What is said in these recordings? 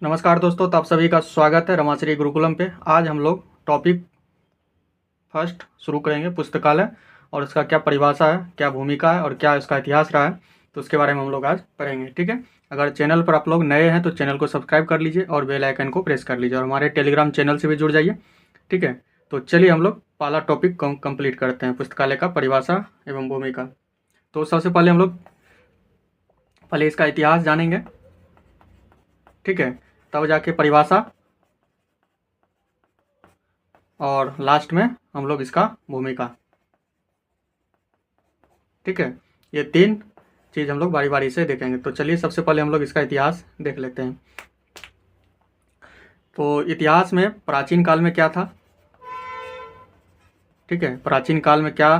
नमस्कार दोस्तों, तो आप सभी का स्वागत है रमाश्री गुरुकुलम पे। आज हम लोग टॉपिक फर्स्ट शुरू करेंगे, पुस्तकालय और उसका क्या परिभाषा है, क्या भूमिका है और क्या इसका इतिहास रहा है, तो उसके बारे में हम लोग आज पढ़ेंगे। ठीक है। अगर चैनल पर आप लोग नए हैं तो चैनल को सब्सक्राइब कर लीजिए और बेल आइकन को प्रेस कर लीजिए और हमारे टेलीग्राम चैनल से भी जुड़ जाइए। ठीक है। तो चलिए हम लोग पहला टॉपिक कंप्लीट करते हैं, पुस्तकालय का परिभाषा एवं भूमिका। तो सबसे पहले हम लोग पहले इसका इतिहास जानेंगे। ठीक है। तब जाके परिभाषा और लास्ट में हम लोग इसका भूमिका। ठीक है। ये तीन चीज़ हम लोग बारी बारी से देखेंगे। तो चलिए सबसे पहले हम लोग इसका इतिहास देख लेते हैं। तो इतिहास में प्राचीन काल में क्या था। ठीक है। प्राचीन काल में क्या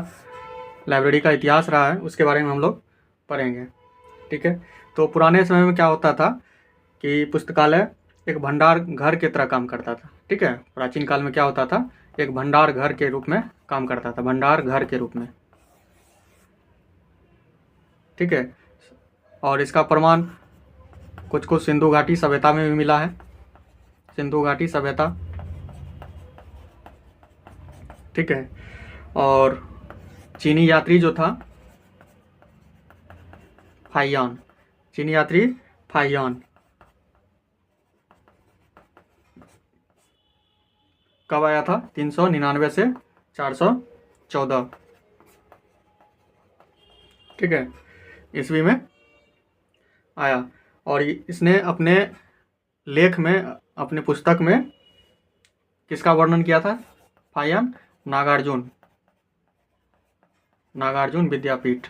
लाइब्रेरी का इतिहास रहा है उसके बारे में हम लोग पढ़ेंगे। ठीक है। तो पुराने समय में क्या होता था कि पुस्तकालय एक भंडार घर की तरह काम करता था। ठीक है। प्राचीन काल में क्या होता था, एक भंडार घर के रूप में काम करता था, भंडार घर के रूप में। ठीक है। और इसका प्रमाण कुछ कुछ सिंधु घाटी सभ्यता में भी मिला है। सिंधु घाटी सभ्यता। ठीक है। और चीनी यात्री जो था फाहियान, चीनी यात्री फाहियान कब आया था, 399 से 414। ठीक है, ईस्वी में आया। और इसने अपने लेख में, अपने पुस्तक में किसका वर्णन किया था, फाहियान, नागार्जुन, नागार्जुन विद्यापीठ।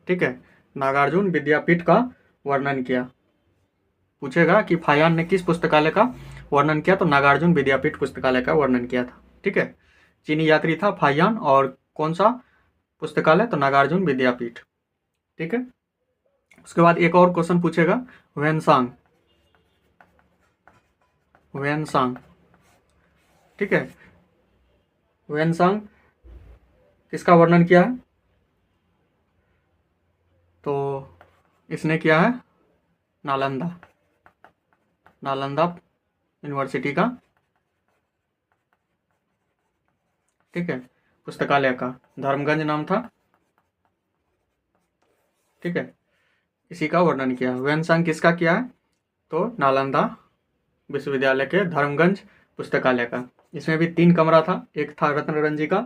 ठीक है। नागार्जुन विद्यापीठ का वर्णन किया। पूछेगा कि फाहियान ने किस पुस्तकालय का वर्णन किया, तो नागार्जुन विद्यापीठ पुस्तकालय का वर्णन किया था। ठीक है। चीनी यात्री था फाहियान और कौन सा पुस्तकालय, तो नागार्जुन विद्यापीठ। ठीक है। उसके बाद एक और क्वेश्चन पूछेगा, वेनसांग, वेनसांग। ठीक है। वेनसांग किसका वर्णन किया है, तो इसने किया है नालंदा, नालंदा यूनिवर्सिटी का। ठीक है। पुस्तकालय का धर्मगंज नाम था। ठीक है। इसी का वर्णन किया। वेनसांग किसका किया है, तो नालंदा विश्वविद्यालय के धर्मगंज पुस्तकालय का। इसमें भी 3 कमरा था, एक था रत्न रंजी का।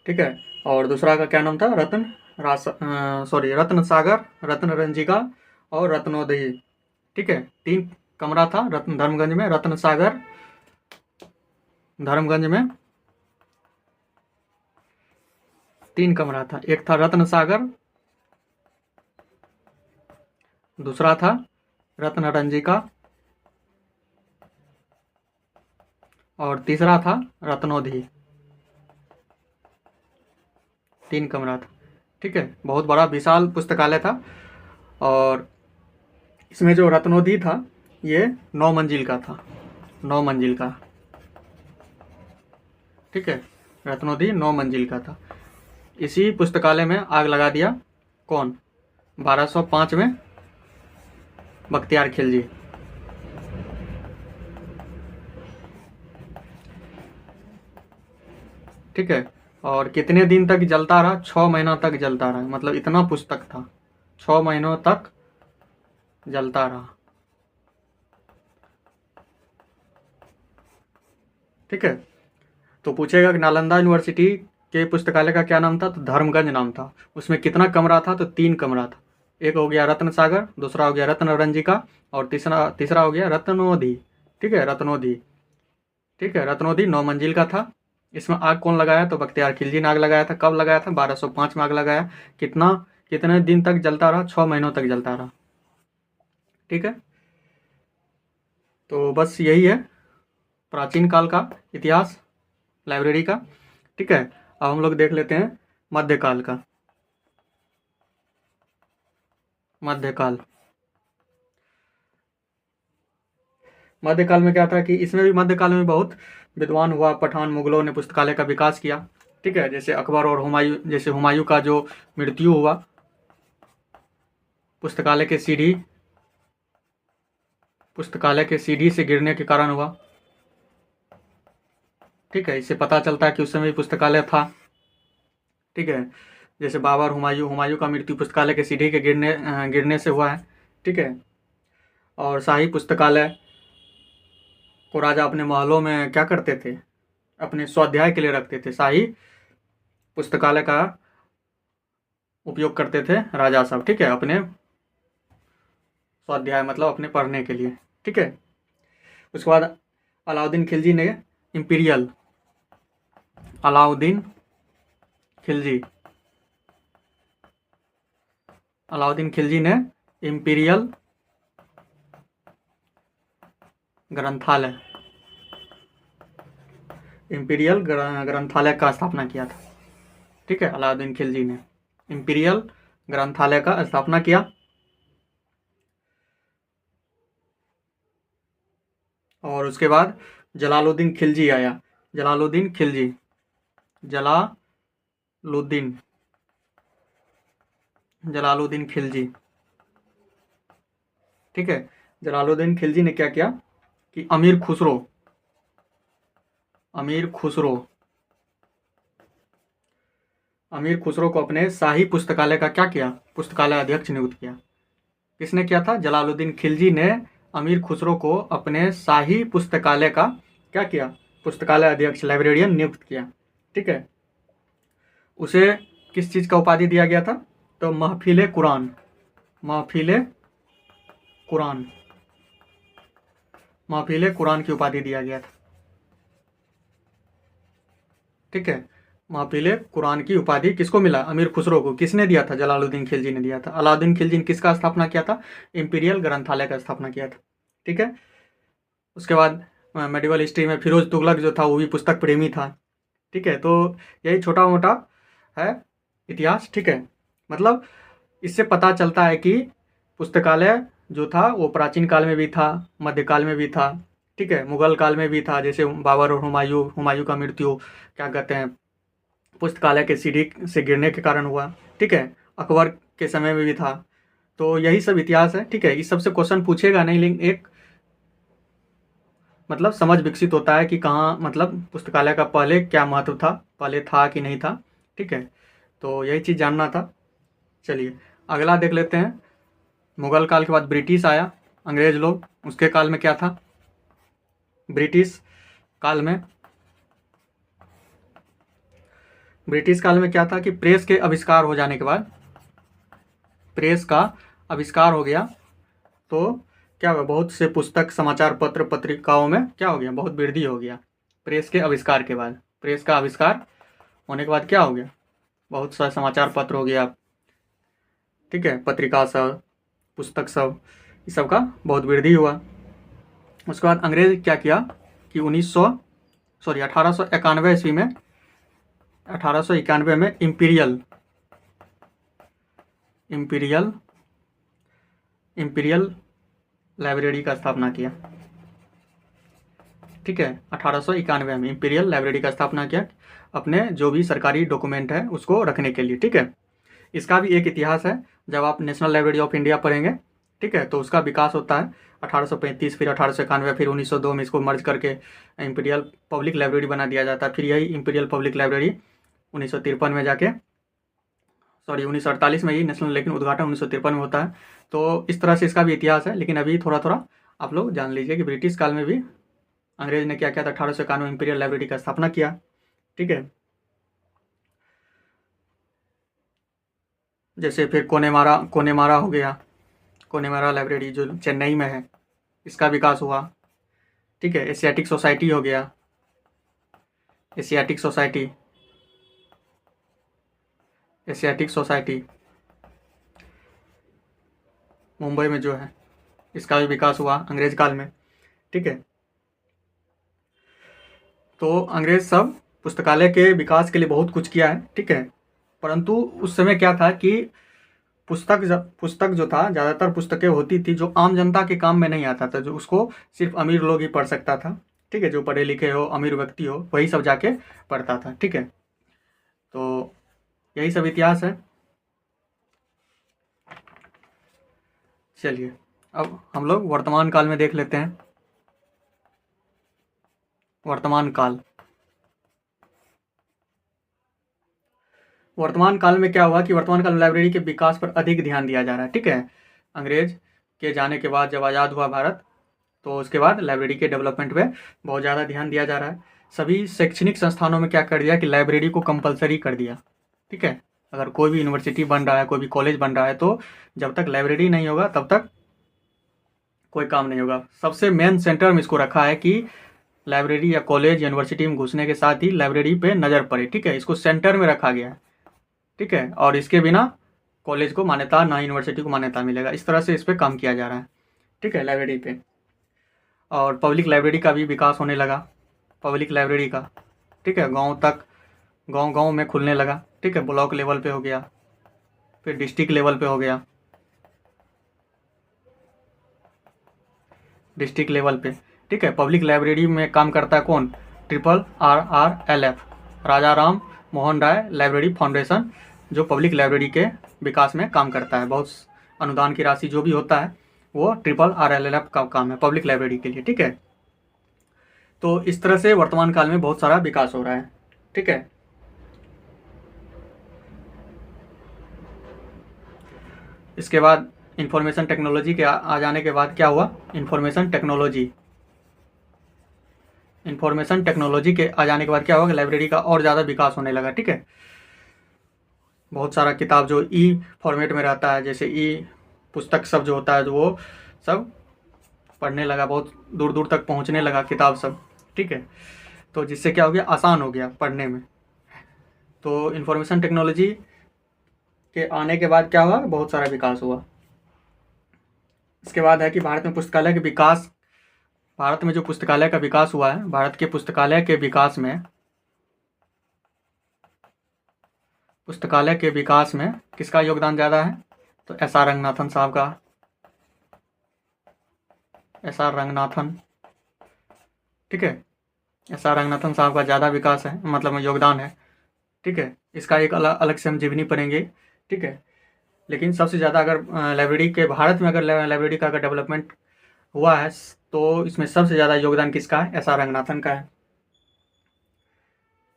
ठीक है। और दूसरा का क्या नाम था, रत्न सागर, रत्न रंजिका और रत्नोदय। ठीक है। 3 कमरा था रत्न धर्मगंज में, रत्न सागर धर्मगंज में 3 कमरा था। एक था रत्न सागर, दूसरा था रत्न रंजिका और तीसरा था रत्नोदय। 3 कमरा था। ठीक है। बहुत बड़ा विशाल पुस्तकालय था। और इसमें जो रत्नोदय था ये 9 मंजिल का था, 9 मंजिल का। ठीक है। रत्नोदय 9 मंजिल का था। इसी पुस्तकालय में आग लगा दिया कौन, 1205 में बख्तियार खिलजी। ठीक है। और कितने दिन तक जलता रहा, 6 महीना तक जलता रहा। मतलब इतना पुस्तक था, 6 महीनों तक जलता रहा। ठीक है। तो पूछेगा कि नालंदा यूनिवर्सिटी के पुस्तकालय का क्या नाम था, तो धर्मगंज नाम था। उसमें कितना कमरा था, तो 3 कमरा था। एक हो गया रत्न सागर, दूसरा हो गया रत्न रंजिका और तीसरा तीसरा हो गया रत्नोदय। ठीक है। रत्नोदय। ठीक है। रत्नोदय 9 मंजिल का था। इसमें आग कौन लगाया, तो बख्तियार खिलजी ने आग लगाया था। कब लगाया था, 1205 में आग लगाया। कितना, कितने दिन तक जलता रहा, 6 महीनों तक जलता रहा। ठीक है। तो बस यही है प्राचीन काल का इतिहास लाइब्रेरी का। ठीक है। अब हम लोग देख लेते हैं मध्यकाल का। मध्यकाल, मध्यकाल में क्या था कि इसमें भी मध्यकाल में बहुत विद्वान हुआ। पठान मुगलों ने पुस्तकालय का विकास किया। ठीक है। जैसे अकबर और हुमायूं, जैसे हुमायूं का जो मृत्यु हुआ, पुस्तकालय के सीढ़ी से गिरने के कारण हुआ। ठीक है, इससे पता चलता है कि उस समय भी पुस्तकालय था। ठीक है, जैसे बाबर, हुमायूं का मृत्यु पुस्तकालय के सीढ़ी के गिरने से हुआ है। ठीक है, और शाही पुस्तकालय को राजा अपने महलों में क्या करते थे, अपने स्वाध्याय के लिए रखते थे। शाही पुस्तकालय का उपयोग करते थे राजा सब। ठीक है, अपने स्वाध्याय मतलब अपने पढ़ने के लिए। ठीक है, उसके बाद अलाउद्दीन खिलजी ने इम्पीरियल अलाउद्दीन खिलजी ने इम्पीरियल ग्रंथालय का स्थापना किया था। ठीक है, अलाउद्दीन खिलजी ने इम्पीरियल ग्रंथालय का स्थापना किया। और उसके बाद जलालुद्दीन खिलजी आया। जलालुद्दीन खिलजी। ठीक है, जलालुद्दीन खिलजी ने क्या किया कि अमीर खुसरो को अपने शाही पुस्तकालय का क्या किया, पुस्तकालय अध्यक्ष नियुक्त किया। किसने किया था? जलालुद्दीन खिलजी ने अमीर खुसरो को अपने शाही पुस्तकालय का क्या किया, पुस्तकालय अध्यक्ष, लाइब्रेरियन नियुक्त किया। ठीक है, उसे किस चीज़ का उपाधि दिया गया था? तो महफिल कुरान की उपाधि दिया गया था। ठीक है, महफिल कुरान की उपाधि किसको मिला? अमीर खुसरो को। किसने दिया था? जलालुद्दीन खिलजी ने दिया था। अलाउद्दीन खिलजी ने किसका स्थापना किया था? इंपीरियल ग्रंथालय का स्थापना किया था। ठीक है, उसके बाद मेडिवल हिस्ट्री में फिरोज तुगलक जो था वो भी पुस्तक प्रेमी था। ठीक है, तो यही छोटा मोटा है इतिहास। ठीक है, मतलब इससे पता चलता है कि पुस्तकालय जो था वो प्राचीन काल में भी था, मध्यकाल में भी था। ठीक है, मुगल काल में भी था, जैसे बाबर और हुमायूं का मृत्यु क्या कहते हैं, पुस्तकालय के सीढ़ी से गिरने के कारण हुआ। ठीक है, अकबर के समय में भी था। तो यही सब इतिहास है। ठीक है, इस सबसे क्वेश्चन पूछेगा नहीं, लेकिन एक मतलब समझ विकसित होता है कि कहाँ मतलब पुस्तकालय का पहले क्या महत्व था, पहले था कि नहीं था। ठीक है, तो यही चीज़ जानना था। चलिए अगला देख लेते हैं। मुगल काल के बाद ब्रिटिश आया, अंग्रेज लोग, उसके काल में क्या था? ब्रिटिश काल में क्या था कि प्रेस के आविष्कार हो जाने के बाद, प्रेस का आविष्कार हो गया तो क्या हुआ, बहुत से पुस्तक, समाचार पत्र, पत्रिकाओं में क्या हो गया, बहुत वृद्धि हो गया। प्रेस के आविष्कार के बाद, प्रेस का आविष्कार होने के बाद क्या हो गया, बहुत सा समाचार पत्र हो गया। ठीक है, पत्रिका सब, पुस्तक सब, इस सब का बहुत वृद्धि हुआ। उसके बाद अंग्रेज क्या किया कि 1891 ईस्वी में, 1891 में इम्पीरियल लाइब्रेरी का स्थापना किया। ठीक है, 1891 में इम्पीरियल लाइब्रेरी का स्थापना किया, अपने जो भी सरकारी डॉक्यूमेंट है उसको रखने के लिए। ठीक है, इसका भी एक इतिहास है, जब आप नेशनल लाइब्रेरी ऑफ इंडिया पढ़ेंगे। ठीक है, तो उसका विकास होता है 1835, फिर 1891, फिर 1902 में इसको मर्ज करके इम्पीरियल पब्लिक लाइब्रेरी बना दिया जाता है। फिर यही इम्पीरियल पब्लिक लाइब्रेरी 1953 में जाके, 1948 में ही नेशनल, लेकिन उद्घाटन 1953 में होता है। तो इस तरह से इसका भी इतिहास है, लेकिन अभी थोड़ा थोड़ा आप लोग जान लीजिए कि ब्रिटिश काल में भी अंग्रेज ने क्या किया था, 1891 इम्पीरियल लाइब्रेरी का स्थापना किया। ठीक है, जैसे फिर कोनेमारा हो गया, कोनेमारा लाइब्रेरी जो चेन्नई में है, इसका विकास हुआ। ठीक है, एशियाटिक सोसाइटी हो गया, एशियाटिक सोसाइटी मुंबई में जो है, इसका भी विकास हुआ अंग्रेज काल में। ठीक है, तो अंग्रेज सब पुस्तकालय के विकास के लिए बहुत कुछ किया है। ठीक है, परंतु उस समय क्या था कि पुस्तक जो था, ज़्यादातर पुस्तकें होती थी जो आम जनता के काम में नहीं आता था, जो उसको सिर्फ अमीर लोग ही पढ़ सकता था। ठीक है, जो पढ़े लिखे हो, अमीर व्यक्ति हो, वही सब जाके पढ़ता था। ठीक है, तो यही सब इतिहास है। चलिए अब हम लोग वर्तमान काल में देख लेते हैं। वर्तमान काल, वर्तमान काल में क्या हुआ कि वर्तमान काल में लाइब्रेरी के विकास पर अधिक ध्यान दिया जा रहा है। ठीक है, अंग्रेज के जाने के बाद जब आज़ाद हुआ भारत, तो उसके बाद लाइब्रेरी के डेवलपमेंट पे बहुत ज़्यादा ध्यान दिया जा रहा है। सभी शैक्षणिक संस्थानों में क्या कर दिया कि लाइब्रेरी को कंपलसरी कर दिया। ठीक है, अगर कोई भी यूनिवर्सिटी बन रहा है, कोई भी कॉलेज बन रहा है, तो जब तक लाइब्रेरी नहीं होगा तब तक कोई काम नहीं होगा। सबसे मेन सेंटर में इसको रखा है कि लाइब्रेरी या कॉलेज यूनिवर्सिटी में घुसने के साथ ही लाइब्रेरी पे नज़र पड़े। ठीक है, इसको सेंटर में रखा गया है। ठीक है, और इसके बिना कॉलेज को मान्यता, ना यूनिवर्सिटी को मान्यता मिलेगा। इस तरह से इस पर काम किया जा रहा है। ठीक है, लाइब्रेरी पे। और पब्लिक लाइब्रेरी का भी विकास होने लगा, पब्लिक लाइब्रेरी का। ठीक है, गांव तक, गांव गांव में खुलने लगा। ठीक है, ब्लॉक लेवल पे हो गया, फिर डिस्ट्रिक्ट लेवल पे हो गया, डिस्ट्रिक्ट लेवल पे। ठीक है, पब्लिक लाइब्रेरी में काम करता है कौन? RRLF, राजा राम मोहन राय लाइब्रेरी फाउंडेशन, जो पब्लिक लाइब्रेरी के विकास में काम करता है। बहुत अनुदान की राशि जो भी होता है वो RRLF का काम है पब्लिक लाइब्रेरी के लिए। ठीक है, तो इस तरह से वर्तमान काल में बहुत सारा विकास हो रहा है। ठीक है, इसके बाद इंफॉर्मेशन टेक्नोलॉजी के आ जाने के बाद क्या हुआ? इंफॉर्मेशन टेक्नोलॉजी के आ जाने के बाद क्या हुआ कि लाइब्रेरी का और ज़्यादा विकास होने लगा। ठीक है, बहुत सारा किताब जो ई फॉर्मेट में रहता है, जैसे ई पुस्तक सब जो होता है, जो वो सब पढ़ने लगा, बहुत दूर दूर तक पहुंचने लगा किताब सब। ठीक है, तो जिससे क्या हो गया? आसान हो गया पढ़ने में। तो इंफॉर्मेशन टेक्नोलॉजी के आने के बाद क्या हुआ? बहुत सारा विकास हुआ। इसके बाद है कि भारत में पुस्तकालय के विकास, भारत में जो पुस्तकालय का विकास हुआ है, भारत के पुस्तकालय के विकास में, पुस्तकालय के विकास में किसका योगदान ज़्यादा है? तो SR रंगनाथन साहब का, SR रंगनाथन। ठीक है, SR रंगनाथन साहब का ज़्यादा विकास है, मतलब योगदान है। ठीक है, इसका एक अलग से हम जीवनी पढ़ेंगे। ठीक है, लेकिन सबसे ज़्यादा अगर लाइब्रेरी के, भारत में अगर लाइब्रेरी का अगर डेवलपमेंट हुआ है, तो इसमें सबसे ज़्यादा योगदान किसका है? SR रंगनाथन का है।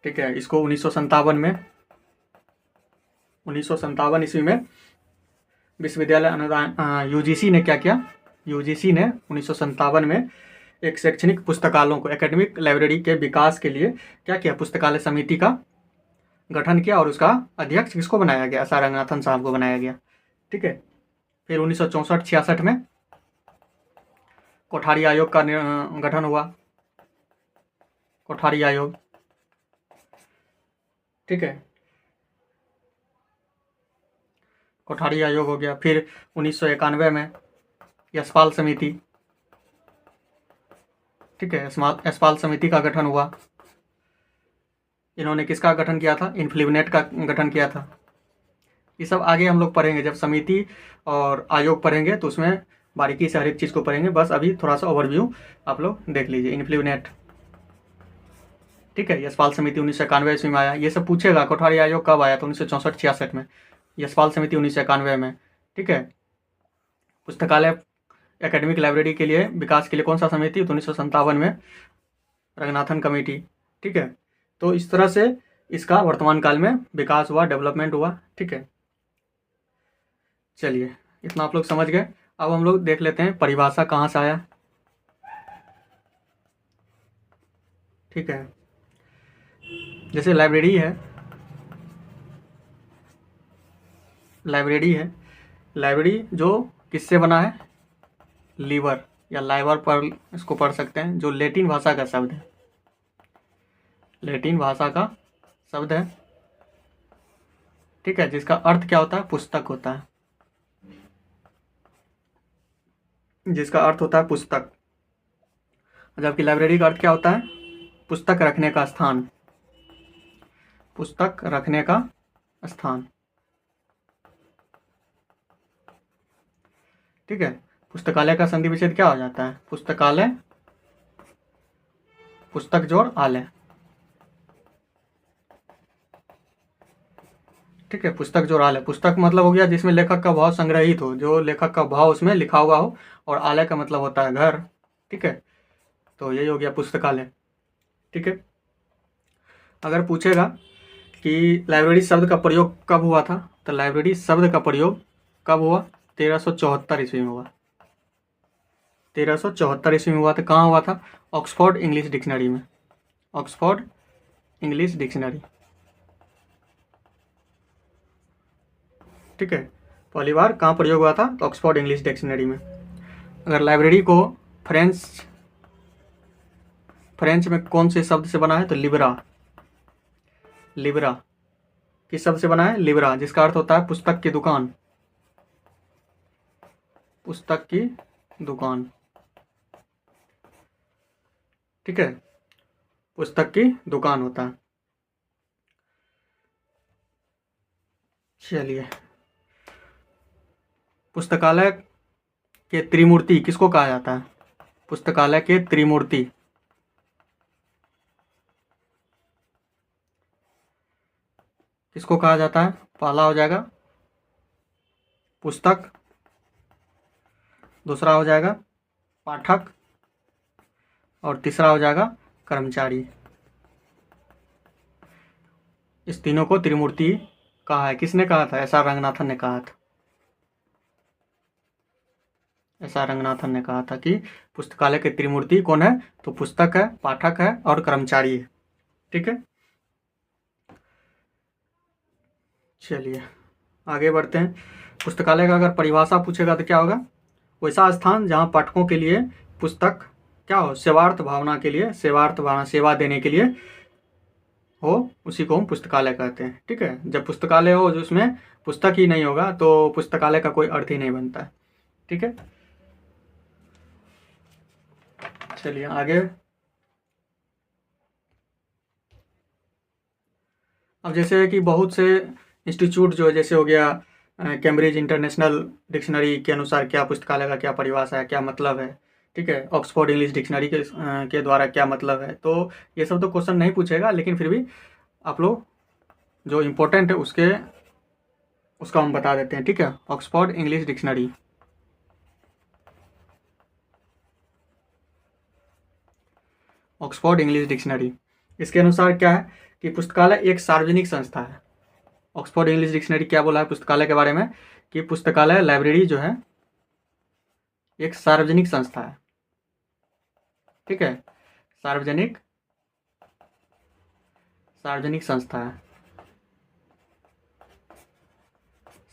ठीक है, इसको 1957 में, 1957 ईस्वी में विश्वविद्यालय अनुदान UGC ने क्या किया? UGC ने 1957 में एक शैक्षणिक पुस्तकालयों को, एकेडमिक लाइब्रेरी के विकास के लिए क्या किया? पुस्तकालय समिति का गठन किया, और उसका अध्यक्ष किसको बनाया गया? SR रंगनाथन साहब को बनाया गया। ठीक है, फिर 1964-66 में कोठारी आयोग का गठन हुआ, कोठारी आयोग। ठीक है, कोठारी आयोग हो गया। फिर 1991 में यशपाल समिति, ठीक है, यशपाल समिति का गठन हुआ। इन्होंने किसका गठन किया था? इन्फ्लूनेट का गठन किया था। ये सब आगे हम लोग पढ़ेंगे, जब समिति और आयोग पढ़ेंगे तो उसमें बारीकी से हर एक चीज़ को पढ़ेंगे। बस अभी थोड़ा सा ओवरव्यू आप लोग देख लीजिए। इन्फ्लूनेट, ठीक है, यशपाल समिति 1991 ईस्वी में आया। ये सब पूछेगा, कोठारी आयोग कब आया? तो 1964-66 में। यशपाल समिति 1991 में। ठीक है, पुस्तकालय एकेडमिक लाइब्रेरी के लिए विकास के लिए कौन सा समिति? तो 1957 में रंगनाथन कमेटी। ठीक है, तो इस तरह से इसका वर्तमान काल में विकास हुआ, डेवलपमेंट हुआ। ठीक है, चलिए इतना आप लोग समझ गए। अब हम लोग देख लेते हैं परिभाषा कहाँ से आया। ठीक है, जैसे लाइब्रेरी है, लाइब्रेरी जो किससे बना है? लीवर या लाइवर पर इसको पढ़ सकते हैं, जो लैटिन भाषा का शब्द है, लैटिन भाषा का शब्द है। ठीक है, जिसका अर्थ क्या होता है? पुस्तक होता है, जिसका अर्थ होता है पुस्तक। जबकि लाइब्रेरी का अर्थ क्या होता है? पुस्तक रखने का स्थान, पुस्तक रखने का स्थान। ठीक है, पुस्तकालय का संधि विच्छेद क्या हो जाता है? पुस्तकालय, पुस्तक जोड़ आलय। ठीक है। पुस्तक जो राल है, पुस्तक मतलब हो गया जिसमें लेखक का भाव संग्रहित हो, जो लेखक का भाव उसमें लिखा हुआ हो, और आलय का मतलब होता है घर। ठीक है, तो यही हो गया पुस्तकालय। ठीक है। अगर पूछेगा कि लाइब्रेरी शब्द का प्रयोग कब हुआ था, तो लाइब्रेरी शब्द का प्रयोग कब हुआ? 1374 ईस्वी में हुआ। 1374 ईस्वी में हुआ था। कहाँ हुआ था? ऑक्सफोर्ड इंग्लिश डिक्शनरी में। Oxford English dictionary. ठीक है, पहली बार कहाँ प्रयोग हुआ था? तो ऑक्सफोर्ड इंग्लिश डिक्शनरी में। अगर लाइब्रेरी को फ्रेंच में कौन से शब्द से बना है? तो लिब्रा। लिब्रा किस शब्द से बना है? लिब्रा, जिसका अर्थ होता है पुस्तक की दुकान। पुस्तक की दुकान। ठीक है, पुस्तक की दुकान होता है। चलिए, पुस्तकालय के त्रिमूर्ति किसको कहा जाता है? पुस्तकालय के त्रिमूर्ति। किसको कहा जाता है? पहला हो जाएगा पुस्तक, दूसरा हो जाएगा पाठक, और तीसरा हो जाएगा कर्मचारी। इस तीनों को त्रिमूर्ति कहा है। किसने कहा था? एस आर रंगनाथन ने कहा था। एस आर रंगनाथन ने कहा था कि पुस्तकालय के त्रिमूर्ति कौन है? तो पुस्तक है, पाठक है और कर्मचारी है। ठीक है, चलिए आगे बढ़ते हैं। पुस्तकालय का अगर परिभाषा पूछेगा तो क्या होगा? वैसा स्थान जहाँ पाठकों के लिए पुस्तक क्या हो? सेवार्थ भावना के लिए, सेवार्थ भावना, सेवा देने के लिए हो, उसी को हम पुस्तकालय कहते हैं। ठीक है, जब पुस्तकालय हो जो उसमें पुस्तक ही नहीं होगा तो पुस्तकालय का कोई अर्थ ही नहीं बनता है। ठीक है, चलिए आगे। अब जैसे कि बहुत से इंस्टीट्यूट जो है, जैसे हो गया कैम्ब्रिज इंटरनेशनल डिक्शनरी के अनुसार क्या पुस्तकालय का क्या परिभाषा है, क्या मतलब है। ठीक है, ऑक्सफोर्ड इंग्लिश डिक्शनरी के द्वारा क्या मतलब है। तो ये सब तो क्वेश्चन नहीं पूछेगा, लेकिन फिर भी आप लोग जो इम्पोर्टेंट है उसका हम बता देते हैं। ठीक है, Oxford English dictionary. Oxford English dictionary, इसके अनुसार क्या है कि पुस्तकालय एक सार्वजनिक संस्था है। ऑक्सफोर्ड इंग्लिश डिक्शनरी क्या बोला है पुस्तकालय के बारे में? कि पुस्तकालय, लाइब्रेरी जो है एक सार्वजनिक संस्था है। ठीक है, सार्वजनिक संस्था है।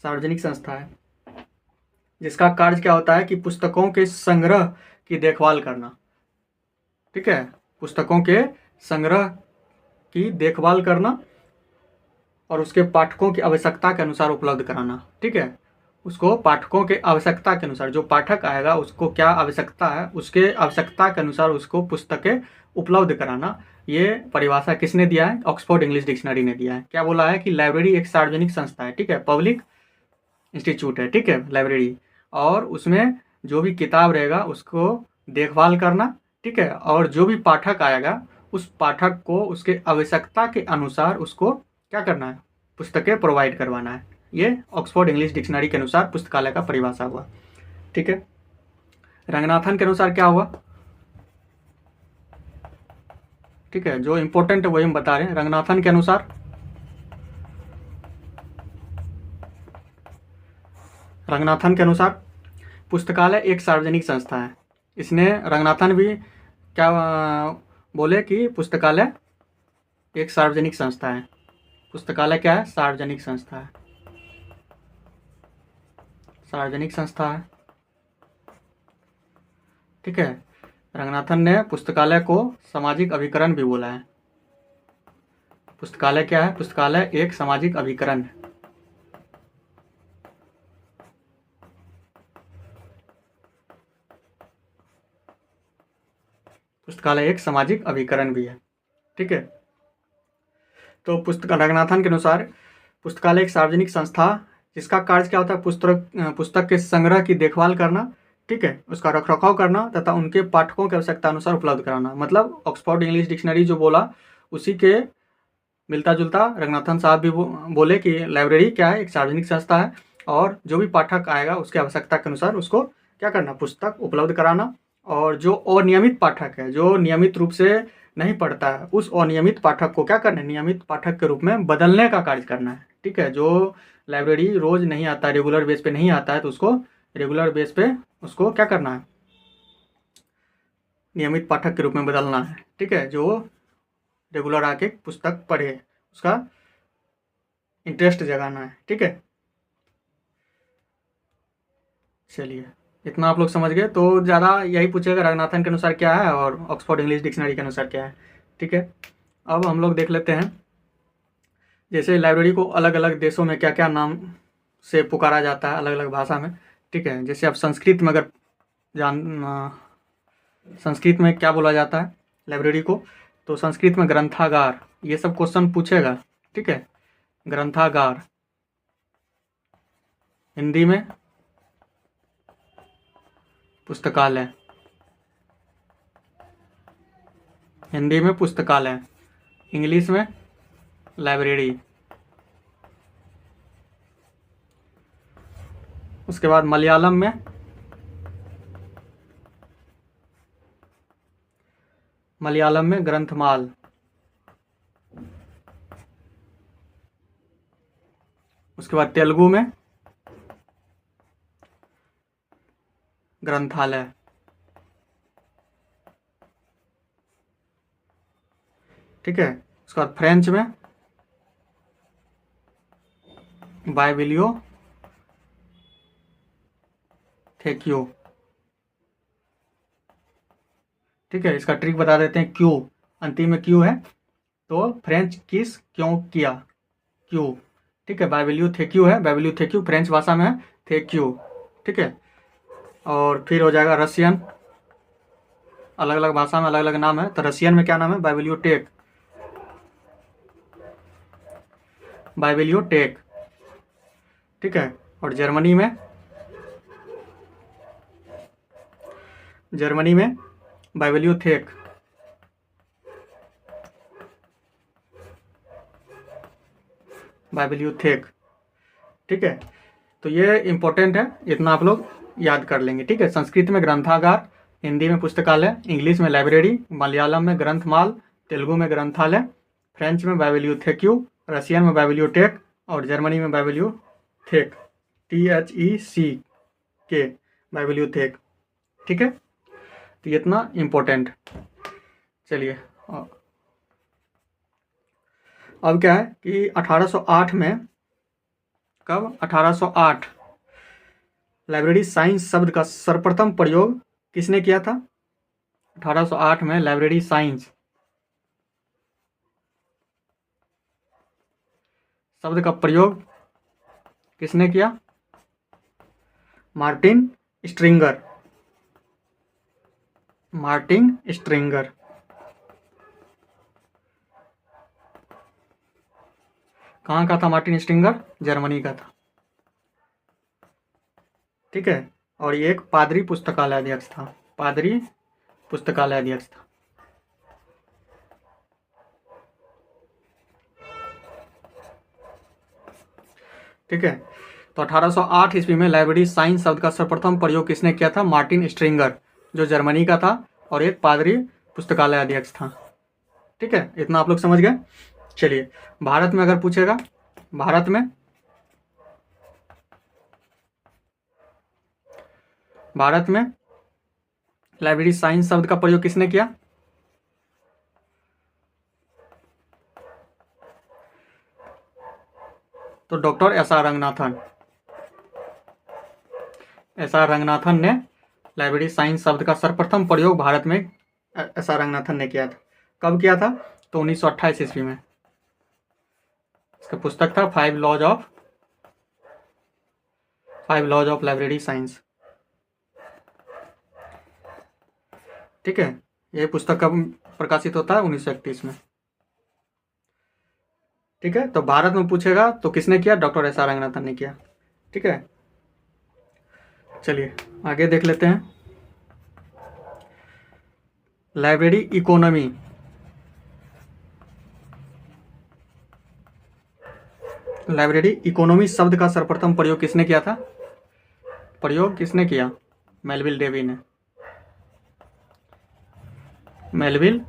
सार्वजनिक संस्था है जिसका कार्य क्या होता है कि पुस्तकों के संग्रह की देखभाल करना। ठीक है, पुस्तकों के संग्रह की देखभाल करना और उसके पाठकों की आवश्यकता के अनुसार उपलब्ध कराना। ठीक है, उसको पाठकों के आवश्यकता के अनुसार, जो पाठक आएगा उसको क्या आवश्यकता है, उसके आवश्यकता के अनुसार उसको पुस्तकें उपलब्ध कराना। ये परिभाषा किसने दिया है? ऑक्सफोर्ड इंग्लिश डिक्शनरी ने दिया है। क्या बोला है कि लाइब्रेरी एक सार्वजनिक संस्था है। ठीक है, पब्लिक इंस्टीट्यूट है। ठीक है, लाइब्रेरी, और उसमें जो भी किताब रहेगा उसको देखभाल करना। ठीक है, और जो भी पाठक आएगा उस पाठक को उसके आवश्यकता के अनुसार उसको क्या करना है? पुस्तकें प्रोवाइड करवाना है। ये ऑक्सफोर्ड इंग्लिश डिक्शनरी के अनुसार पुस्तकालय का परिभाषा हुआ। ठीक है, रंगनाथन के अनुसार क्या हुआ? ठीक है, जो इंपॉर्टेंट है वही हम बता रहे हैं। रंगनाथन के अनुसार, रंगनाथन के अनुसार पुस्तकालय एक सार्वजनिक संस्था है। इसने रंगनाथन भी क्या बोले कि पुस्तकालय एक सार्वजनिक संस्था है। पुस्तकालय क्या है? सार्वजनिक संस्था है। सार्वजनिक संस्था है। ठीक है, रंगनाथन ने पुस्तकालय को सामाजिक अभिकरण भी बोला है। पुस्तकालय क्या है? पुस्तकालय एक सामाजिक अभिकरण है। पुस्तकालय एक सामाजिक अभिकरण भी है। ठीक है, तो रंगनाथन के अनुसार पुस्तकालय एक सार्वजनिक संस्था जिसका कार्य क्या होता है? पुस्तक के संग्रह की देखभाल करना। ठीक है, उसका रखरखाव करना तथा उनके पाठकों की आवश्यकता अनुसार उपलब्ध कराना। मतलब ऑक्सफोर्ड इंग्लिश डिक्शनरी जो बोला उसी के मिलता जुलता रंगनाथन साहब भी बोले कि लाइब्रेरी क्या है, एक सार्वजनिक संस्था है और जो भी पाठक आएगा उसकी आवश्यकता के अनुसार उसको क्या करना, पुस्तक उपलब्ध कराना। और जो अनियमित पाठक है, जो नियमित रूप से नहीं पढ़ता है, उस अनियमित पाठक को क्या करना है, नियमित पाठक के रूप में बदलने का कार्य करना है। ठीक है, जो लाइब्रेरी रोज़ नहीं आता, रेगुलर बेस पे नहीं आता है, तो उसको रेगुलर बेस पे उसको क्या करना है, नियमित पाठक के रूप में बदलना है। ठीक है, जो रेगुलर आके पुस्तक पढ़े, उसका इंटरेस्ट जगाना है। ठीक है, चलिए इतना आप लोग समझ गए। तो ज़्यादा यही पूछेगा रंगनाथन के अनुसार क्या है और ऑक्सफोर्ड इंग्लिश डिक्शनरी के अनुसार क्या है। ठीक है, अब हम लोग देख लेते हैं जैसे लाइब्रेरी को अलग अलग देशों में क्या क्या नाम से पुकारा जाता है, अलग अलग भाषा में। ठीक है, जैसे आप संस्कृत में अगर संस्कृत में क्या बोला जाता है लाइब्रेरी को, तो संस्कृत में ग्रंथागार, ये सब क्वेश्चन पूछेगा। ठीक है, ग्रंथागार। हिंदी में पुस्तकालय, हिंदी में पुस्तकालय, इंग्लिश में लाइब्रेरी। उसके बाद मलयालम में ग्रंथमाल। उसके बाद तेलुगु में ग्रंथालय। ठीक है, उसके बाद फ्रेंच में बाइबिलियो थेक्यो। ठीक है, इसका ट्रिक बता देते हैं, क्यों अंतिम में क्यों है, तो फ्रेंच किस क्यों किया, क्यों। ठीक है, बाइबिलियो थेक्यू है, बाइबिलियो थेक्यू फ्रेंच भाषा में है थेक्यू। ठीक है, और फिर हो जाएगा रशियन, अलग अलग भाषा में अलग अलग नाम है, तो रशियन में क्या नाम है, बाइबिलियो टेक, बाइबिलियो टेक। ठीक है, और जर्मनी में बाइबिलियो थेक। बाइबिलियो थेक। ठीक है, तो ये इंपॉर्टेंट है, इतना आप लोग याद कर लेंगे। ठीक है, संस्कृत में ग्रंथागार, हिंदी में पुस्तकालय, इंग्लिश में लाइब्रेरी, मलयालम में ग्रंथमाल, तेलुगु में ग्रंथालय, फ्रेंच में बाइबिलियो थेक्यू, रशियन में बाइबिलियो टेक और जर्मनी में बाइबिलियो थेक, THEC, बाइबिलियो थेक। ठीक है, तो ये इतना इम्पोर्टेंट। चलिए अब क्या है कि 1808 में, कब, 1808 लाइब्रेरी साइंस शब्द का सर्वप्रथम प्रयोग किसने किया था। 1808 में लाइब्रेरी साइंस शब्द का प्रयोग किसने किया, मार्टिन स्ट्रिंगर। Martin stringer. कहाँ का था मार्टिन स्ट्रिंगर, जर्मनी का था। ठीक है, और ये एक पादरी पुस्तकालय अध्यक्ष था, पादरी पुस्तकालय अध्यक्ष था। ठीक है, तो 1808 ईस्वी में लाइब्रेरी साइंस शब्द का सर्वप्रथम प्रयोग किसने किया था, मार्टिन स्ट्रिंगर, जो जर्मनी का था और एक पादरी पुस्तकालय अध्यक्ष था। ठीक है, इतना आप लोग समझ गए। चलिए भारत में अगर पूछेगा, भारत में लाइब्रेरी साइंस शब्द का प्रयोग किसने किया, तो doctor SR. Ranganathan. SR. Ranganathan ने लाइब्रेरी साइंस शब्द का सर्वप्रथम प्रयोग भारत में एस.आर. रंगनाथन ने किया था। कब किया था, तो 1928 ईस्वी में। इसका पुस्तक था five laws of library science. ठीक है, यह पुस्तक कब प्रकाशित होता है, 1931 में। ठीक है, तो भारत में पूछेगा तो किसने किया, डॉक्टर एस.आर. रंगनाथन ने किया। ठीक है, चलिए आगे देख लेते हैं। लाइब्रेरी इकोनॉमी, लाइब्रेरी इकोनॉमी शब्द का सर्वप्रथम प्रयोग किसने किया था? प्रयोग किसने किया? मेलविल डेवी ने। मेलविल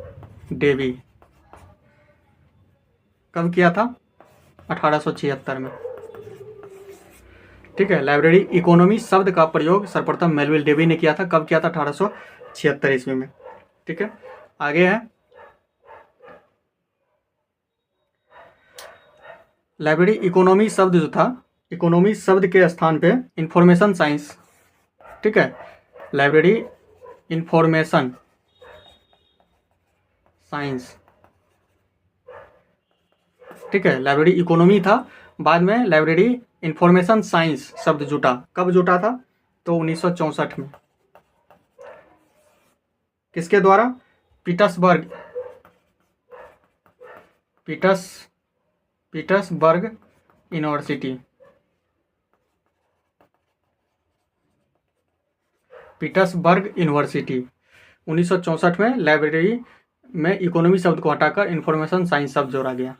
डेवी कब किया था? 1876 में। ठीक है, लाइब्रेरी इकोनॉमी शब्द का प्रयोग सर्वप्रथम मेलविल डेवी ने किया था। कब किया था? 1876 ईस्वी में। ठीक है, आगे है लाइब्रेरी इकोनॉमी शब्द जो था, इकोनॉमी शब्द के स्थान पे इंफॉर्मेशन साइंस। ठीक है, लाइब्रेरी इंफॉर्मेशन साइंस। ठीक है, लाइब्रेरी इकोनॉमी था, बाद में लाइब्रेरी इंफॉर्मेशन साइंस शब्द जुटा। कब जुटा था? तो 1964 में। किसके द्वारा? Petersburg university. पीटर्सबर्ग यूनिवर्सिटी 1964 में लाइब्रेरी में इकोनॉमी शब्द को हटाकर इंफॉर्मेशन साइंस शब्द जोड़ा गया।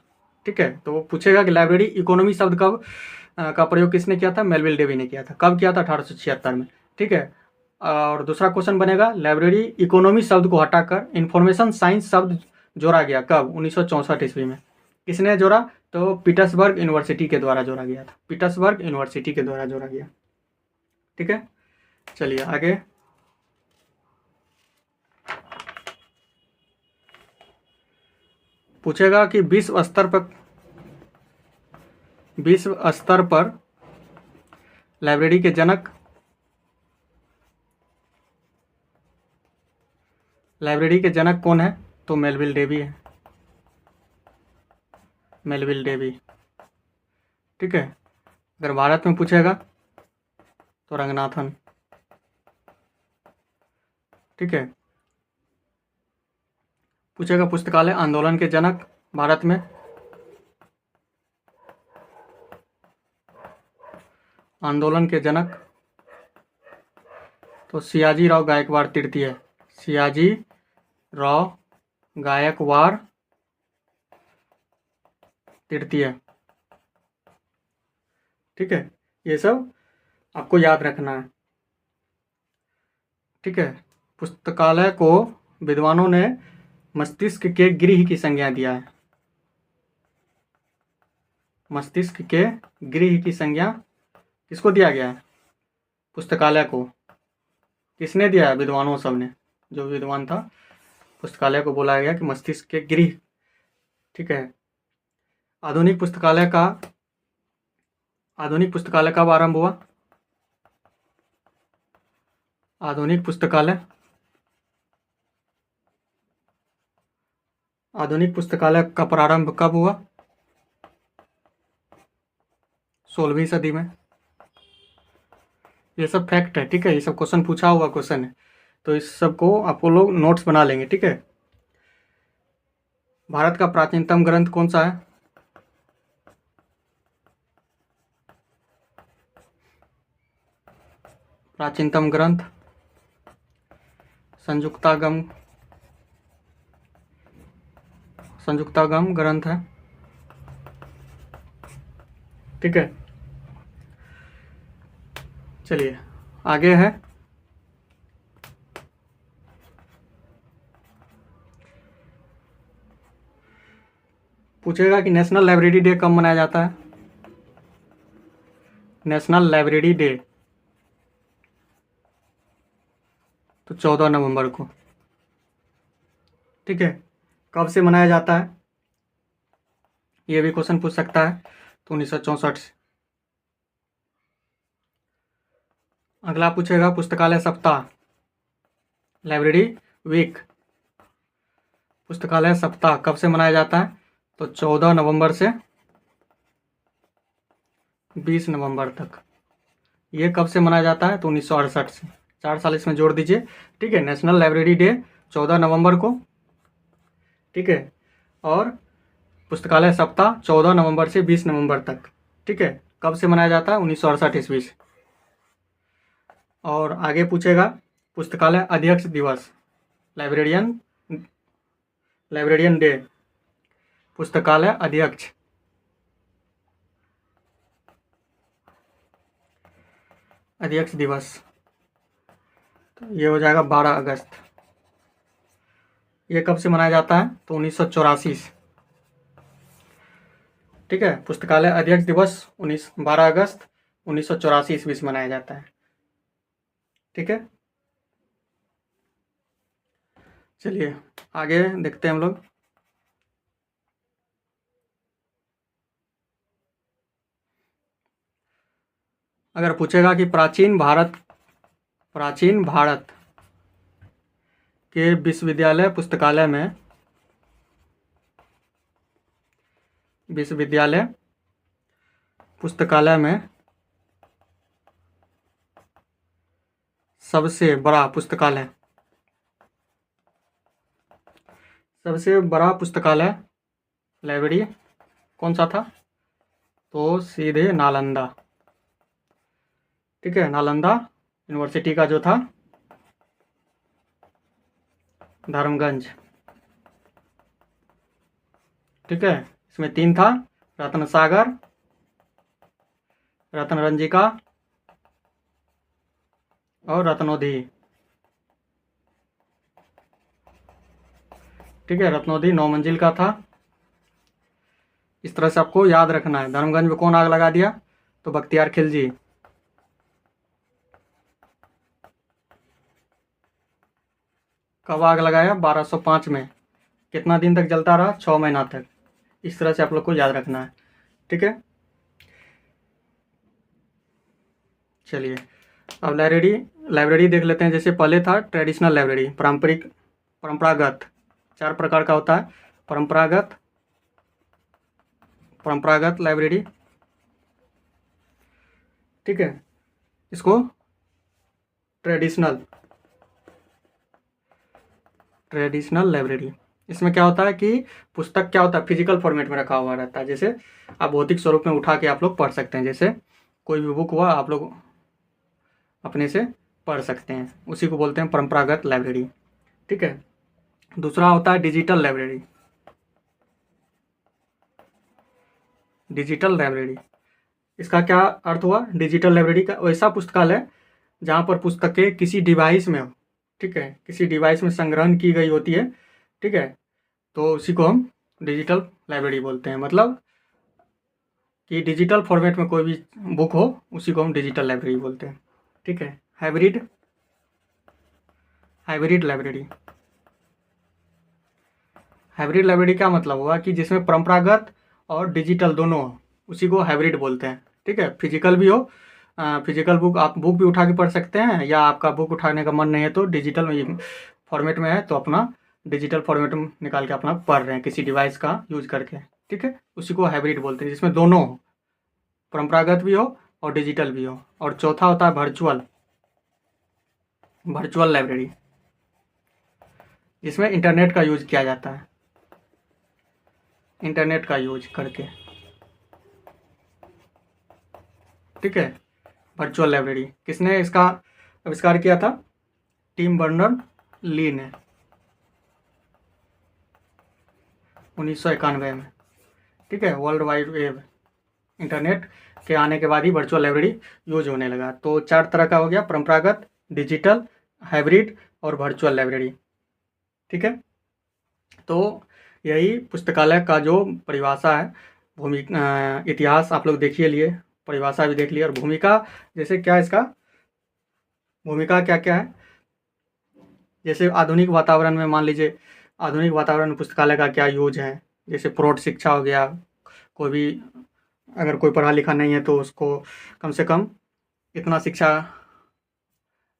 ठीक है, तो वो पूछेगा कि लाइब्रेरी इकोनॉमी शब्द कब का प्रयोग किसने किया था? मेलविल डेवी ने किया था। कब किया था? 1876 में। ठीक है, और दूसरा क्वेश्चन बनेगा लाइब्रेरी इकोनॉमी शब्द को हटाकर इंफॉर्मेशन साइंस शब्द जोड़ा गया कब? 1964 ईस्वी में। किसने जोड़ा? तो पीटर्सबर्ग यूनिवर्सिटी के द्वारा जोड़ा गया था। पीटर्सबर्ग यूनिवर्सिटी के द्वारा जोड़ा गया। ठीक है, चलिए आगे। पूछेगा कि विश्व स्तर पर लाइब्रेरी के जनक, लाइब्रेरी के जनक कौन है? तो मेलविल डेवी है। Melvil Dewey. ठीक है, अगर भारत में पूछेगा तो रंगनाथन। ठीक है, पूछेगा पुस्तकालय आंदोलन के जनक भारत में, आंदोलन के जनक तो सियाजी राव गायकवाड़ तृतीय। सियाजी राव गायकवाड़ तृतीय। ठीक है, ये सब आपको याद रखना है। ठीक है, पुस्तकालय को विद्वानों ने मस्तिष्क के गृह की संज्ञा दिया है। मस्तिष्क के गृह की संज्ञा किसको दिया गया है? पुस्तकालय को। किसने दिया है? विद्वानों सब ने। जो विद्वान था, पुस्तकालय को बोला गया कि मस्तिष्क के गृह। ठीक है, आधुनिक पुस्तकालय कब आरंभ हुआ? आधुनिक पुस्तकालय का प्रारंभ कब हुआ? 16वीं सदी में। ये सब फैक्ट है। ठीक है, ये सब क्वेश्चन पूछा हुआ क्वेश्चन है, तो इस सब को आपको लोग नोट्स बना लेंगे। ठीक है, भारत का प्राचीनतम ग्रंथ कौन सा है? प्राचीनतम ग्रंथ संयुक्तागम ग्रंथ है। ठीक है, चलिए आगे है। पूछेगा कि नेशनल लाइब्रेरी डे कब मनाया जाता है? नेशनल लाइब्रेरी डे तो 14 नवंबर को। ठीक है, कब से मनाया जाता है? ये भी क्वेश्चन पूछ सकता है, तो 1964 से। अगला पूछेगा पुस्तकालय सप्ताह, लाइब्रेरी वीक। पुस्तकालय सप्ताह कब से मनाया जाता है? तो 14 नवंबर से 20 नवंबर तक। ये कब से मनाया जाता है? तो 1968 से। 4 साल इसमें जोड़ दीजिए। ठीक है, नेशनल लाइब्रेरी डे 14 नवंबर को। ठीक है, और पुस्तकालय सप्ताह 14 नवंबर से 20 नवंबर तक। ठीक है, कब से मनाया जाता है? 1968 ईस्वी से। और आगे पूछेगा पुस्तकालय अध्यक्ष दिवस, लाइब्रेरियन डे। पुस्तकालय अध्यक्ष अध्यक्ष दिवस, तो ये हो जाएगा 12 अगस्त। ये कब से मनाया जाता है? तो 1984 से। ठीक है, पुस्तकालय अध्यक्ष दिवस 12 अगस्त 1984 ईस्वी से मनाया जाता है। ठीक है, चलिए आगे देखते हैं हम लोग। अगर पूछेगा कि प्राचीन भारत के विश्वविद्यालय पुस्तकालय में सबसे बड़ा पुस्तकालय लाइब्रेरी कौन सा था? तो सीधे नालंदा। ठीक है, नालंदा यूनिवर्सिटी का जो था धर्मगंज। ठीक है, इसमें 3 था, रत्न सागर, रत्न रंजिका और रत्नोधी। ठीक है, रत्नोधी 9 मंजिल का था। इस तरह से आपको याद रखना है। धर्मगंज में कौन आग लगा दिया? तो बख्तियार खिलजी। कब आग लगाया? 1205 में। कितना दिन तक जलता रहा? 6 महीना तक। इस तरह से आप लोग को याद रखना है। ठीक है, चलिए अब लाइब्रेरी देख लेते हैं। जैसे पहले था ट्रेडिशनल लाइब्रेरी, परंपरागत। 4 प्रकार का होता है। परंपरागत लाइब्रेरी। ठीक है, इसको ट्रेडिशनल लाइब्रेरी। इसमें क्या होता है कि पुस्तक क्या होता है, फिजिकल फॉर्मेट में रखा हुआ रहता है। जैसे आप भौतिक स्वरूप में उठा के आप लोग पढ़ सकते हैं। जैसे कोई भी बुक हुआ आप लोग अपने से पढ़ सकते हैं, उसी को बोलते हैं परंपरागत लाइब्रेरी। ठीक है, दूसरा होता है डिजिटल लाइब्रेरी। इसका क्या अर्थ हुआ? डिजिटल लाइब्रेरी का वैसा पुस्तकालय जहाँ पर पुस्तकें किसी डिवाइस में हो। ठीक है, किसी डिवाइस में संग्रहण की गई होती है। ठीक है, तो उसी को हम डिजिटल लाइब्रेरी बोलते हैं। मतलब कि डिजिटल फॉर्मेट में कोई भी बुक हो, उसी को हम डिजिटल लाइब्रेरी बोलते हैं। ठीक है, हाइब्रिड लाइब्रेरी का मतलब हुआ कि जिसमें परंपरागत और डिजिटल दोनों हो, उसी को हाइब्रिड बोलते हैं। ठीक है, फिजिकल भी हो, फिजिकल बुक आप बुक भी उठा के पढ़ सकते हैं, या आपका बुक उठाने का मन नहीं है तो डिजिटल फॉर्मेट में है तो अपना डिजिटल फॉर्मेट में निकाल के अपना पढ़ रहे हैं किसी डिवाइस का यूज करके। ठीक है, उसी को हाइब्रिड बोलते हैं, जिसमें दोनों हो, परंपरागत भी हो और डिजिटल भी हो। और चौथा होता है वर्चुअल लाइब्रेरी, जिसमें इंटरनेट का यूज किया जाता है, इंटरनेट का यूज करके। ठीक है, वर्चुअल लाइब्रेरी किसने इसका आविष्कार किया था? टिम बर्नर-ली ने 1991 में। ठीक है, वर्ल्ड वाइड वेब, इंटरनेट के आने के बाद ही वर्चुअल लाइब्रेरी यूज होने लगा। तो 4 तरह का हो गया, परंपरागत, डिजिटल, हाइब्रिड और वर्चुअल लाइब्रेरी। ठीक है, तो यही पुस्तकालय का जो परिभाषा है, इतिहास आप लोग देखिए लिए, परिभाषा भी देख लिए, और भूमिका जैसे क्या इसका भूमिका क्या क्या है। जैसे आधुनिक वातावरण में, मान लीजिए आधुनिक वातावरण में पुस्तकालय का क्या यूज है। जैसे प्रौढ़ शिक्षा हो गया, कोई भी अगर कोई पढ़ा लिखा नहीं है तो उसको कम से कम इतना शिक्षा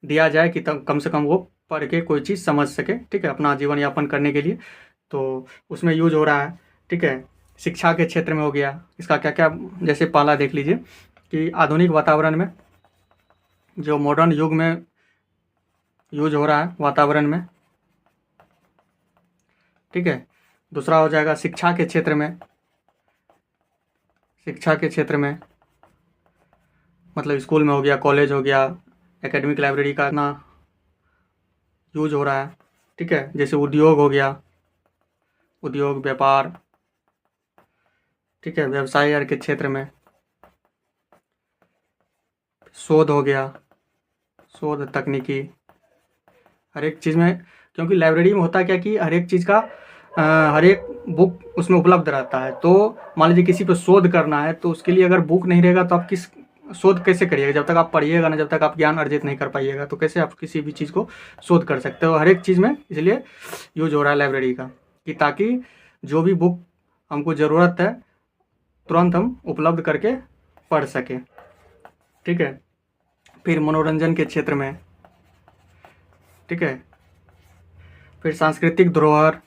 दिया जाए कि तब कम से कम वो पढ़ के कोई चीज़ समझ सके। ठीक है, अपना जीवन यापन करने के लिए, तो उसमें यूज हो रहा है। ठीक है, शिक्षा के क्षेत्र में हो गया, इसका क्या क्या, जैसे पहला देख लीजिए कि आधुनिक वातावरण में, जो मॉडर्न युग में यूज हो रहा है वातावरण में। ठीक है, दूसरा हो जाएगा शिक्षा के क्षेत्र में, मतलब स्कूल में हो गया, कॉलेज हो गया, एकेडमिक लाइब्रेरी का ना यूज हो रहा है। ठीक है, जैसे उद्योग हो गया, उद्योग व्यापार। ठीक है, व्यवसाय के क्षेत्र में, शोध हो गया, शोध तकनीकी, हर एक चीज़ में, क्योंकि लाइब्रेरी में होता क्या कि हर एक चीज़ का हर एक बुक उसमें उपलब्ध रहता है। तो मान लीजिए किसी पे शोध करना है तो उसके लिए अगर बुक नहीं रहेगा तो आप किस शोध कैसे करिएगा? जब तक आप पढ़िएगा ना, जब तक आप ज्ञान अर्जित नहीं कर पाइएगा तो कैसे आप किसी भी चीज़ को शोध कर सकते हो? हर एक चीज़ में इसलिए यूज हो रहा है लाइब्रेरी का, कि ताकि जो भी बुक हमको ज़रूरत है तुरंत हम उपलब्ध करके पढ़ सकें। ठीक है। फिर मनोरंजन के क्षेत्र में, ठीक है, फिर सांस्कृतिक धरोहर,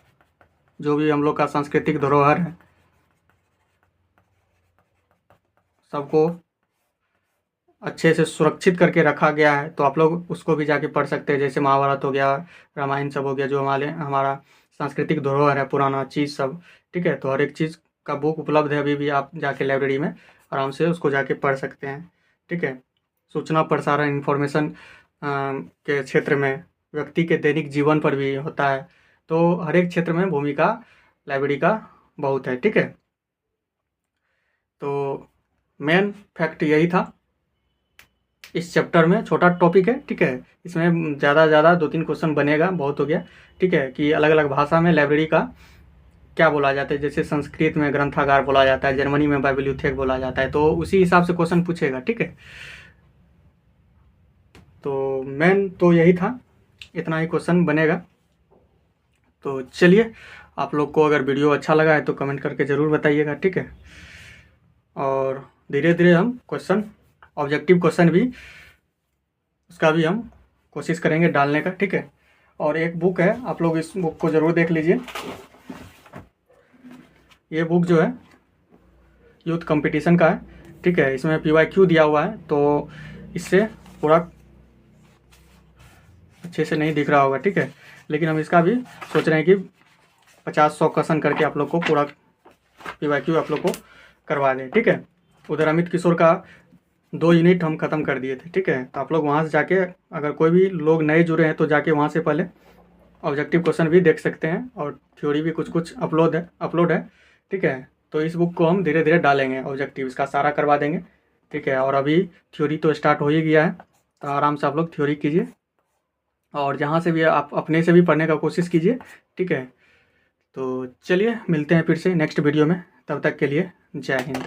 जो भी हम लोग का सांस्कृतिक धरोहर है सबको अच्छे से सुरक्षित करके रखा गया है, तो आप लोग उसको भी जाके पढ़ सकते हैं। जैसे महाभारत हो गया, रामायण सब हो गया, जो हमारा सांस्कृतिक धरोहर है, पुराना चीज़ सब। ठीक है। तो हर एक चीज़ का बुक उपलब्ध है, अभी भी आप जाके लाइब्रेरी में आराम से उसको जाके पढ़ सकते हैं। ठीक है। सूचना प्रसारण, इंफॉर्मेशन के क्षेत्र में, व्यक्ति के दैनिक जीवन पर भी होता है। तो हर एक क्षेत्र में भूमिका लाइब्रेरी का बहुत है। ठीक है। तो मेन फैक्ट यही था इस चैप्टर में। छोटा टॉपिक है। ठीक है। इसमें ज़्यादा से ज़्यादा 2-3 क्वेश्चन बनेगा, बहुत हो गया। ठीक है, कि अलग अलग भाषा में लाइब्रेरी का क्या बोला जाता है। जैसे संस्कृत में ग्रंथागार बोला जाता है, जर्मनी में बाइब्लियोथेक बोला जाता है, तो उसी हिसाब से क्वेश्चन पूछेगा। ठीक है। तो मेन तो यही था, इतना ही क्वेश्चन बनेगा। तो चलिए, आप लोग को अगर वीडियो अच्छा लगा है तो कमेंट करके ज़रूर बताइएगा। ठीक है। और धीरे धीरे हम क्वेश्चन, ऑब्जेक्टिव क्वेश्चन भी, उसका भी हम कोशिश करेंगे डालने का। ठीक है। और एक बुक है, आप लोग इस बुक को ज़रूर देख लीजिए। ये बुक जो है यूथ कंपटीशन का है। ठीक है। इसमें PYQ दिया हुआ है, तो इससे पूरा अच्छे से नहीं दिख रहा होगा। ठीक है। लेकिन हम इसका भी सोच रहे हैं कि 50-100 क्वेश्चन करके आप लोग को पूरा PYQ आप लोग को करवा दें। ठीक है। उधर अमित किशोर का 2 यूनिट हम ख़त्म कर दिए थे। ठीक है। तो आप लोग वहाँ से जाके, अगर कोई भी लोग नए जुड़े हैं तो जाके वहाँ से पहले ऑब्जेक्टिव क्वेश्चन भी देख सकते हैं, और थ्योरी भी कुछ कुछ अपलोड है। ठीक है। तो इस बुक को हम धीरे धीरे डालेंगे, ऑब्जेक्टिव इसका सारा करवा देंगे। ठीक है। और अभी थ्योरी तो स्टार्ट हो ही गया है, तो आराम से आप लोग थ्योरी कीजिए, और जहाँ से भी आप अपने से भी पढ़ने का कोशिश कीजिए। ठीक है। तो चलिए, मिलते हैं फिर से नेक्स्ट वीडियो में। तब तक के लिए जय हिंद।